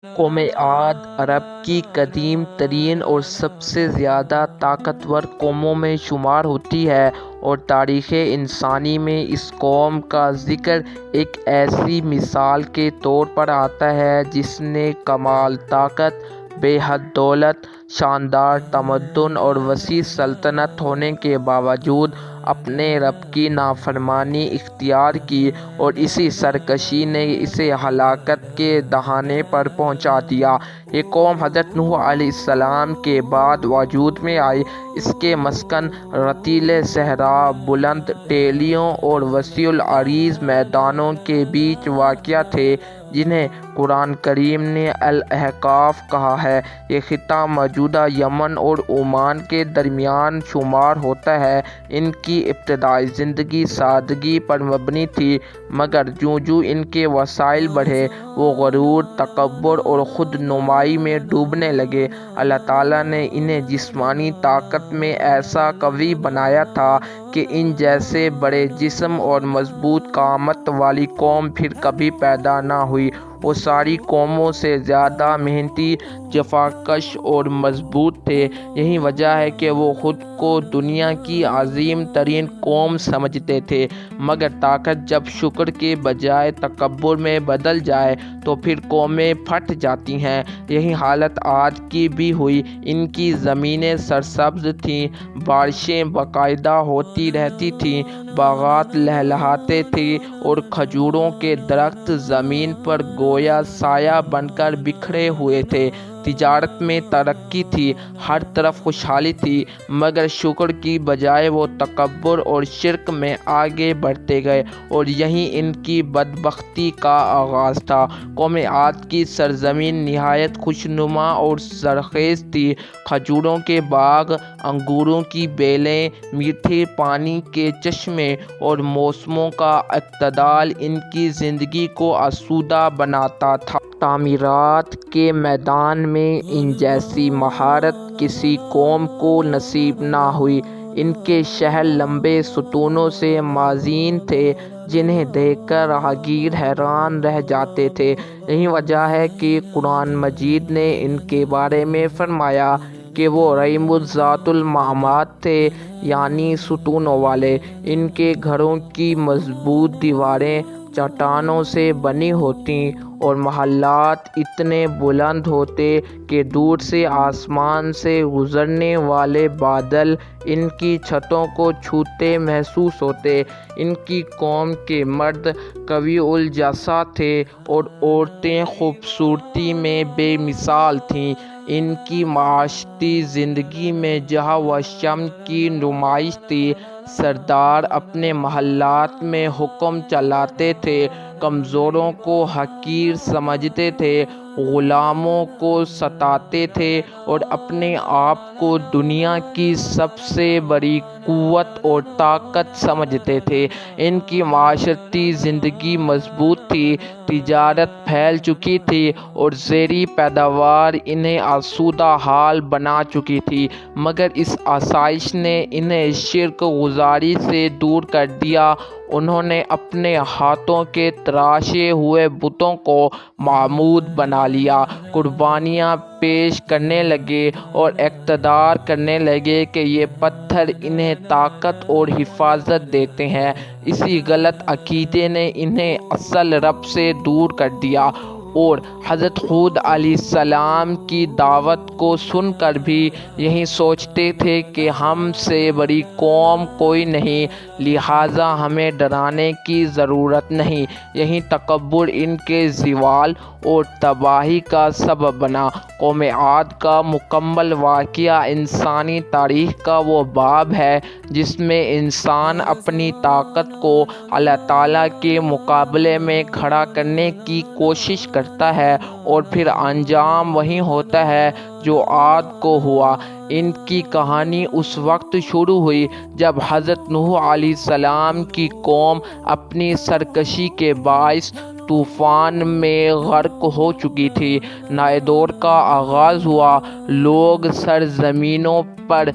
قوم عاد عرب کی قدیم ترین اور سب سے زیادہ طاقتور قوموں میں شمار ہوتی ہے اور تاریخ انسانی میں اس قوم کا ذکر ایک ایسی مثال کے طور پر آتا ہے جس نے کمال طاقت، بے حد دولت، شاندار تمدن اور وسیع سلطنت ہونے کے باوجود اپنے رب کی نافرمانی اختیار کی اور اسی سرکشی نے اسے ہلاکت کے دہانے پر پہنچا دیا۔ یہ قوم حضرت نوح علیہ السلام کے بعد وجود میں آئی۔ اس کے مسکن رتیلے صحرا، بلند ٹیلیوں اور وسیع العریض میدانوں کے بیچ واقع تھے جنہیں قرآن کریم نے الاحقاف کہا ہے۔ یہ خطہ موجودہ یمن اور عمان کے درمیان شمار ہوتا ہے۔ ان کی ابتدائی زندگی سادگی پر مبنی تھی، مگر جوں جوں ان کے وسائل بڑھے وہ غرور، تکبر اور خود نمائی میں ڈوبنے لگے۔ اللہ تعالیٰ نے انہیں جسمانی طاقت میں ایسا قوی بنایا تھا کہ ان جیسے بڑے جسم اور مضبوط قامت والی قوم پھر کبھی پیدا نہ ہوئی۔ وہ ساری قوموں سے زیادہ محنتی، جفاکش اور مضبوط تھے۔ یہی وجہ ہے کہ وہ خود کو دنیا کی عظیم ترین قوم سمجھتے تھے، مگر طاقت جب شکر کے بجائے تکبر میں بدل جائے تو پھر قومیں پھٹ جاتی ہیں۔ یہی حالت عاد کی بھی ہوئی۔ ان کی زمینیں سرسبز تھیں، بارشیں باقاعدہ ہوتی رہتی تھیں، باغات لہلہاتے تھے اور کھجوروں کے درخت زمین پر گویا سایہ بن کر بکھرے ہوئے تھے۔ تجارت میں ترقی تھی، ہر طرف خوشحالی تھی، مگر شکر کی بجائے وہ تکبر اور شرک میں آگے بڑھتے گئے اور یہیں ان کی بدبختی کا آغاز تھا۔ قوم عاد کی سرزمین نہایت خوشنما اور زرخیز تھی۔ کھجوروں کے باغ، انگوروں کی بیلیں، میٹھے پانی کے چشمے اور موسموں کا اعتدال ان کی زندگی کو آسودہ بناتا تھا۔ تعمیرات کے میدان میں ان جیسی مہارت کسی قوم کو نصیب نہ ہوئی۔ ان کے شہر لمبے ستونوں سے مزین تھے جنہیں دیکھ کر راہگیر حیران رہ جاتے تھے۔ یہی وجہ ہے کہ قرآن مجید نے ان کے بارے میں فرمایا کہ وہ رئیم ذات المعامات تھے، یعنی ستونوں والے۔ ان کے گھروں کی مضبوط دیواریں چٹانوں سے بنی ہوتیں اور محلات اتنے بلند ہوتے کہ دور سے آسمان سے گزرنے والے بادل ان کی چھتوں کو چھوتے محسوس ہوتے۔ ان کی قوم کے مرد قوی الجثہ تھے اور عورتیں خوبصورتی میں بے مثال تھیں۔ ان کی معاشرتی زندگی میں جہاں و شم کی نمائش تھی۔ سردار اپنے محلات میں حکم چلاتے تھے، کمزوروں کو حقیر سمجھتے تھے، غلاموں کو ستاتے تھے اور اپنے آپ کو دنیا کی سب سے بڑی قوت اور طاقت سمجھتے تھے۔ ان کی معاشرتی زندگی مضبوط تھی، تجارت پھیل چکی تھی اور زرعی پیداوار انہیں آسودہ حال بنا چکی تھی، مگر اس آسائش نے انہیں شرک گزاری سے دور کر دیا۔ انہوں نے اپنے ہاتھوں کے تراشے ہوئے بتوں کو معبود بنا لیا، قربانیاں پیش کرنے لگے اور اقرار کرنے لگے کہ یہ پتھر انہیں طاقت اور حفاظت دیتے ہیں۔ اسی غلط عقیدے نے انہیں اصل رب سے دور کر دیا اور حضرت ہود علیہ السلام کی دعوت کو سن کر بھی یہی سوچتے تھے کہ ہم سے بڑی قوم کوئی نہیں، لہٰذا ہمیں ڈرانے کی ضرورت نہیں۔ یہی تکبر ان کے زوال اور تباہی کا سبب بنا۔ قوم عاد کا مکمل واقعہ انسانی تاریخ کا وہ باب ہے جس میں انسان اپنی طاقت کو اللہ تعالیٰ کے مقابلے میں کھڑا کرنے کی کوشش کرتا ہے اور پھر انجام وہی ہوتا ہے جو عاد کو ہوا۔ ان کی کہانی اس وقت شروع ہوئی جب حضرت نوح علیہ السلام کی قوم اپنی سرکشی کے باعث طوفان میں غرق ہو چکی تھی۔ نئے دور کا آغاز ہوا۔ لوگ سرزمینوں پر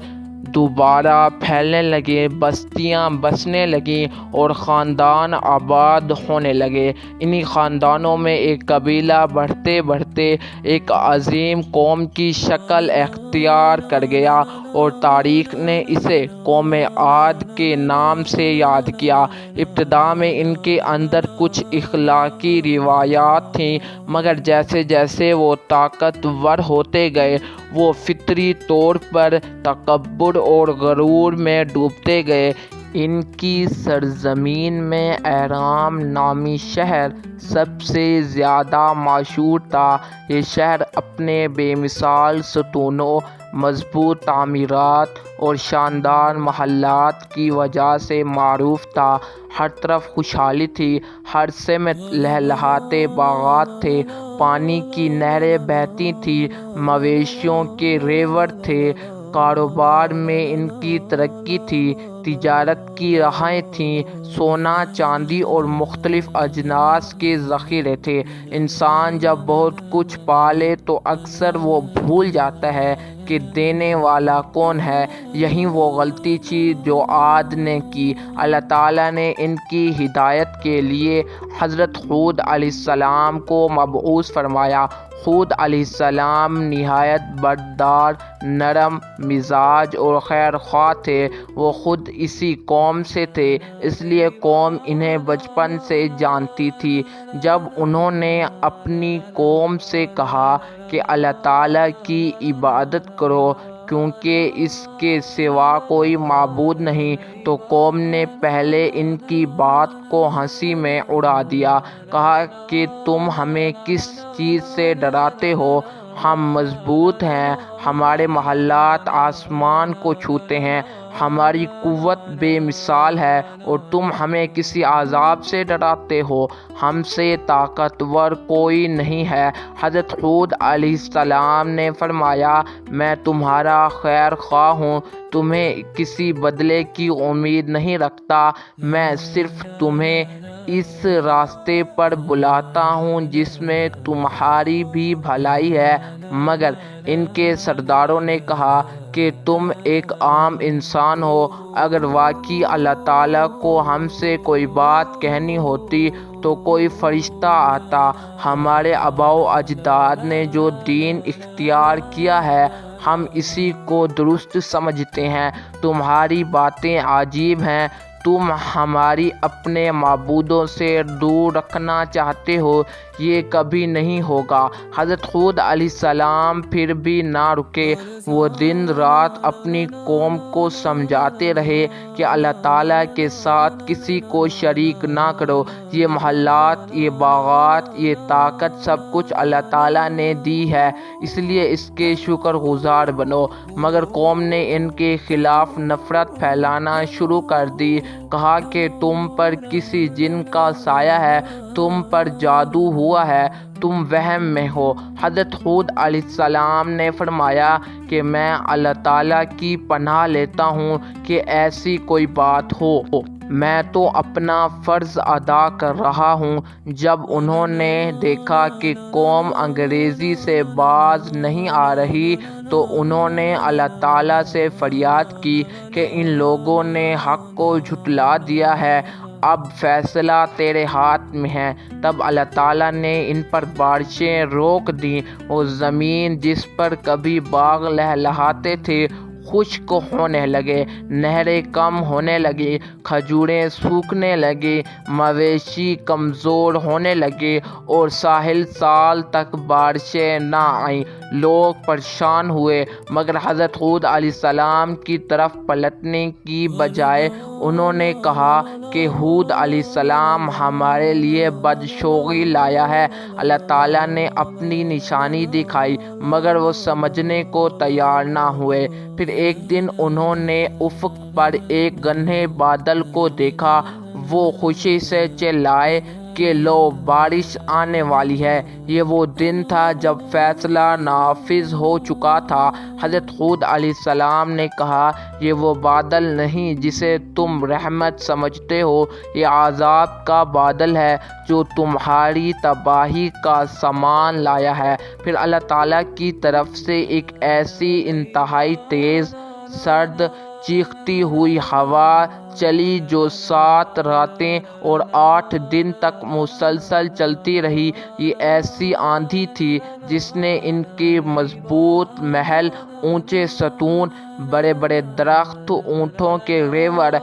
دوبارہ پھیلنے لگے، بستیاں بسنے لگیں اور خاندان آباد ہونے لگے۔ انہی خاندانوں میں ایک قبیلہ بڑھتے بڑھتے ایک عظیم قوم کی شکل اختیار کر گیا اور تاریخ نے اسے قوم عاد کے نام سے یاد کیا۔ ابتدا میں ان کے اندر کچھ اخلاقی روایات تھیں، مگر جیسے جیسے وہ طاقتور ہوتے گئے وہ فطری طور پر تکبر اور غرور میں ڈوبتے گئے۔ ان کی سرزمین میں ایرام نامی شہر سب سے زیادہ مشہور تھا۔ یہ شہر اپنے بے مثال ستونوں، مضبوط تعمیرات اور شاندار محلات کی وجہ سے معروف تھا۔ ہر طرف خوشحالی تھی، ہر سمت لہلہاتے باغات تھے، پانی کی نہریں بہتی تھیں، مویشیوں کے ریوڑ تھے، کاروبار میں ان کی ترقی تھی، تجارت کی راہیں تھیں، سونا چاندی اور مختلف اجناس کے ذخیرے تھے۔ انسان جب بہت کچھ پا لے تو اکثر وہ بھول جاتا ہے کہ دینے والا کون ہے۔ یہی وہ غلطی تھی جو عاد نے کی۔ اللہ تعالیٰ نے ان کی ہدایت کے لیے حضرت ہود علیہ السلام کو مبعوث فرمایا۔ ہود علیہ السلام نہایت بردبار، نرم مزاج اور خیر خواہ تھے۔ وہ خود اسی قوم سے تھے، اس لیے قوم انہیں بچپن سے جانتی تھی۔ جب انہوں نے اپنی قوم سے کہا کہ اللہ تعالیٰ کی عبادت کرو کیونکہ اس کے سوا کوئی معبود نہیں، تو قوم نے پہلے ان کی بات کو ہنسی میں اڑا دیا۔ کہا کہ تم ہمیں کس چیز سے ڈراتے ہو؟ ہم مضبوط ہیں، ہمارے محلات آسمان کو چھوتے ہیں، ہماری قوت بے مثال ہے اور تم ہمیں کسی عذاب سے ڈراتے ہو؟ ہم سے طاقتور کوئی نہیں ہے۔ حضرت ہود علیہ السلام نے فرمایا، میں تمہارا خیر خواہ ہوں، تمہیں کسی بدلے کی امید نہیں رکھتا، میں صرف تمہیں اس راستے پر بلاتا ہوں جس میں تمہاری بھی بھلائی ہے۔ مگر ان کے سرداروں نے کہا کہ تم ایک عام انسان ہو، اگر واقعی اللہ تعالیٰ کو ہم سے کوئی بات کہنی ہوتی تو کوئی فرشتہ آتا۔ ہمارے آباء و اجداد نے جو دین اختیار کیا ہے ہم اسی کو درست سمجھتے ہیں۔ تمہاری باتیں عجیب ہیں، تم ہماری اپنے معبودوں سے دور رکھنا چاہتے ہو، یہ کبھی نہیں ہوگا۔ حضرت ہود علیہ السلام پھر بھی نہ رکے، وہ دن رات اپنی قوم کو سمجھاتے رہے کہ اللہ تعالیٰ کے ساتھ کسی کو شریک نہ کرو، یہ محلات، یہ باغات، یہ طاقت سب کچھ اللہ تعالیٰ نے دی ہے، اس لیے اس کے شکر گزار بنو۔ مگر قوم نے ان کے خلاف نفرت پھیلانا شروع کر دی۔ کہا کہ تم پر کسی جن کا سایہ ہے، تم پر جادو ہوا ہے، تم وہم میں ہو۔ حضرت ہود علیہ السلام نے فرمایا کہ میں اللہ تعالیٰ کی پناہ لیتا ہوں کہ ایسی کوئی بات ہو۔ میں تو اپنا فرض ادا کر رہا ہوں۔ جب انہوں نے دیکھا کہ قوم انگریزی سے باز نہیں آ رہی تو انہوں نے اللہ تعالیٰ سے فریاد کی کہ ان لوگوں نے حق کو جھٹلا دیا ہے، اب فیصلہ تیرے ہاتھ میں ہے۔ تب اللہ تعالیٰ نے ان پر بارشیں روک دیں۔ وہ زمین جس پر کبھی باغ لہلہاتے تھے خشک ہونے لگے، نہریں کم ہونے لگیں، کھجوریں سوکھنے لگیں، مویشی کمزور ہونے لگے اور ساحل سال تک بارشیں نہ آئیں۔ لوگ پریشان ہوئے، مگر حضرت ہود علیہ السلام کی طرف پلٹنے کی بجائے انہوں نے کہا کہ ہود علیہ السلام ہمارے لیے بدشگونی لایا ہے۔ اللہ تعالیٰ نے اپنی نشانی دکھائی مگر وہ سمجھنے کو تیار نہ ہوئے۔ پھر ایک دن انہوں نے افق پر ایک گھنے بادل کو دیکھا، وہ خوشی سے چلائے کہ لو بارش آنے والی ہے۔ یہ وہ دن تھا جب فیصلہ نافذ ہو چکا تھا۔ حضرت ہود علیہ السلام نے کہا، یہ وہ بادل نہیں جسے تم رحمت سمجھتے ہو، یہ عذاب کا بادل ہے جو تمہاری تباہی کا سامان لایا ہے۔ پھر اللہ تعالیٰ کی طرف سے ایک ایسی انتہائی تیز سرد چیختی ہوئی ہوا چلی جو 7 راتیں اور 8 دن تک مسلسل چلتی رہی۔ یہ ایسی آندھی تھی جس نے ان کے مضبوط محل، اونچے ستون، بڑے بڑے درخت، اونٹوں کے ریوڑ،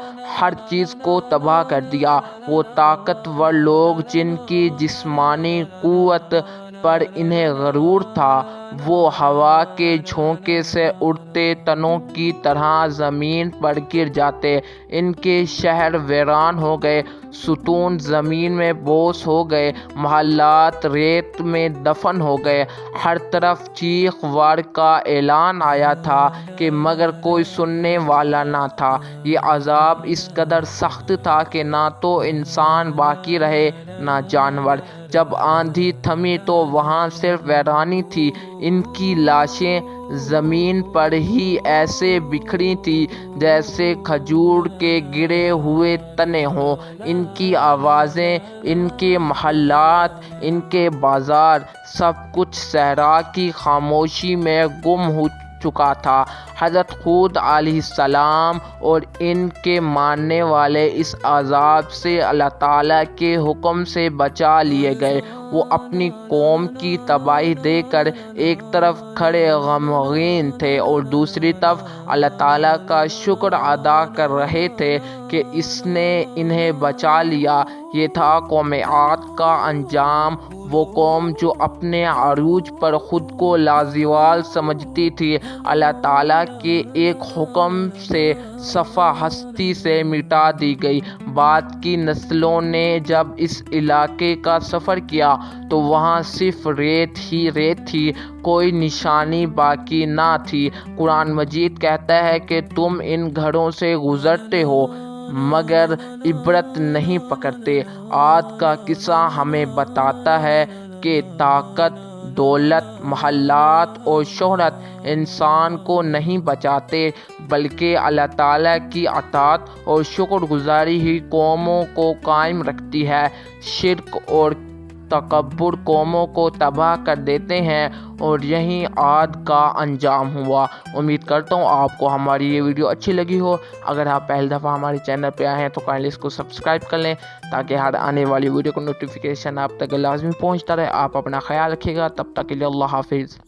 ہر چیز کو تباہ کر دیا۔ وہ طاقتور لوگ جن کی جسمانی قوت پر انہیں غرور تھا، وہ ہوا کے جھونکے سے اڑتے تنوں کی طرح زمین پر گر جاتے۔ ان کے شہر ویران ہو گئے، ستون زمین میں بوس ہو گئے، محلات ریت میں دفن ہو گئے۔ ہر طرف چیخ وار کا اعلان آیا تھا کہ مگر کوئی سننے والا نہ تھا۔ یہ عذاب اس قدر سخت تھا کہ نہ تو انسان باقی رہے نہ جانور۔ جب آندھی تھمی تو وہاں صرف ویرانی تھی۔ ان کی لاشیں زمین پر ہی ایسے بکھری تھیں جیسے کھجور کے گرے ہوئے تنے ہوں۔ ان کی آوازیں، ان کے محلات، ان کے بازار، سب کچھ صحرا کی خاموشی میں گم ہو چکا تھا۔ حضرت ہود علیہ السلام اور ان کے ماننے والے اس عذاب سے اللہ تعالیٰ کے حکم سے بچا لیے گئے۔ وہ اپنی قوم کی تباہی دیکھ کر ایک طرف کھڑے غمگین تھے اور دوسری طرف اللہ تعالیٰ کا شکر ادا کر رہے تھے کہ اس نے انہیں بچا لیا۔ یہ تھا قوم عاد کا انجام، وہ قوم جو اپنے عروج پر خود کو لازوال سمجھتی تھی، اللہ تعالیٰ کے ایک حکم سے صفحہ ہستی سے مٹا دی گئی۔ بعد کی نسلوں نے جب اس علاقے کا سفر کیا تو وہاں صرف ریت ہی ریت تھی، کوئی نشانی باقی نہ تھی۔ قرآن مجید کہتا ہے کہ تم ان گھروں سے گزرتے ہو مگر عبرت نہیں پکڑتے۔ عاد کا قصہ ہمیں بتاتا ہے کہ طاقت، دولت، محلات اور شہرت انسان کو نہیں بچاتے، بلکہ اللہ تعالیٰ کی اطاعت اور شکر گزاری ہی قوموں کو قائم رکھتی ہے۔ شرک اور تکبر قوموں کو تباہ کر دیتے ہیں اور یہی عاد کا انجام ہوا۔ امید کرتا ہوں آپ کو ہماری یہ ویڈیو اچھی لگی ہو۔ اگر آپ پہلی دفعہ ہمارے چینل پہ آئے ہیں تو کائنڈلی اس کو سبسکرائب کر لیں تاکہ ہر آنے والی ویڈیو کو نوٹیفیکیشن آپ تک لازمی پہنچتا رہے۔ آپ اپنا خیال رکھیے گا، تب تک کے لیے اللہ حافظ۔